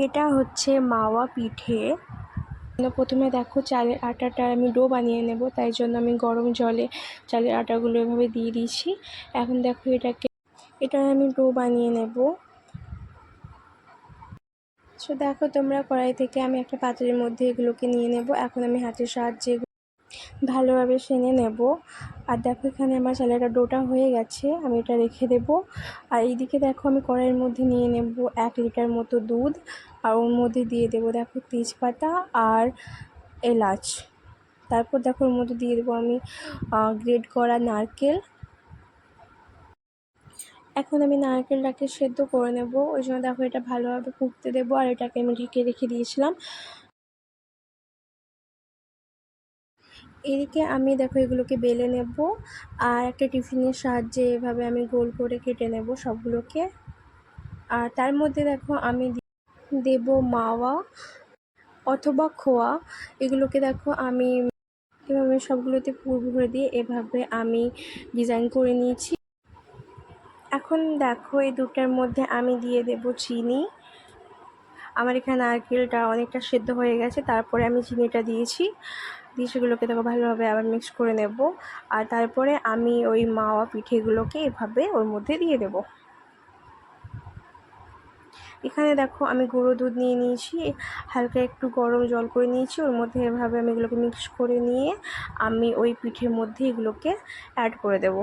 এটা হচ্ছে মাওয়া পিঠে। প্রথমে দেখো চালের আটাটা আমি ডো বানিয়ে নেব, তাই জন্য আমি গরম জলে চালের আটাগুলো এভাবে দিয়ে দিয়েছি। এখন দেখো এটা আমি ডো বানিয়ে নেব। সো দেখো তোমরা কড়াই থেকে আমি একটা পাত্রের মধ্যে এগুলোকে নিয়ে নেব। এখন আমি হাতের সাহায্যে ভালোভাবে সেনে নেব। আর দেখো এখানে আমার চালের ডোটা হয়ে গেছে, আমি এটা রেখে দেব। আর এইদিকে দেখো আমি কড়াইয়ের মধ্যে নিয়ে নেব 1 লিটার মতো দুধ, আর ওর মধ্যে দিয়ে দেবো দেখো তেজপাতা আর এলাচ। তারপর দেখো ওর মধ্যে দিয়ে দেবো আমি গ্রেট করা নারকেল। এখন আমি নারকেলটাকে সেদ্ধ করে নেব, ওই জন্য দেখো এটা ভালোভাবে ফুটতে দেবো। আর এটাকে আমি ঢেকে রেখে দিয়েছিলাম। এদিকে আমি দেখো এগুলোকে বেলে নেব, আর একটা টিফিনের সাহায্যে এভাবে আমি গোল করে কেটে নেব সবগুলোকে। আর তার মধ্যে দেখো আমি দেব মাওয়া অথবা খোয়া। এগুলোকে দেখো আমি এভাবে সবগুলোতে পুর ভরে দিয়ে এভাবে আমি ডিজাইন করে নিয়েছি। এখন দেখো এই দুটার মধ্যে আমি দিয়ে দেব চিনি। আমার এখানে নারকেলটা অনেকটা সেদ্ধ হয়ে গেছে, তারপরে আমি চিনিটা দিয়েছি। দিয়ে সেগুলোকে দেখো ভালোভাবে আবার মিক্স করে নেব। আর তারপরে আমি ওই মাওয়া পিঠেগুলোকে এভাবে ওর মধ্যে দিয়ে দেব। এখানে দেখো আমি গুঁড়ো দুধ নিয়ে নিয়েছি, হালকা একটু গরম জল করে নিয়েছি। ওর মধ্যে এভাবে আমি এগুলোকে মিক্স করে নিয়ে আমি ওই পিঠের মধ্যে এগুলোকে অ্যাড করে দেব।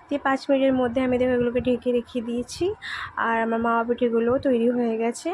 দিয়ে 5 মিনিটের মধ্যে আমি দেখো এগুলোকে ঢেকে রেখে দিয়েছি। আর আমার মাওয়া পিঠেগুলোও তৈরি হয়ে গেছে।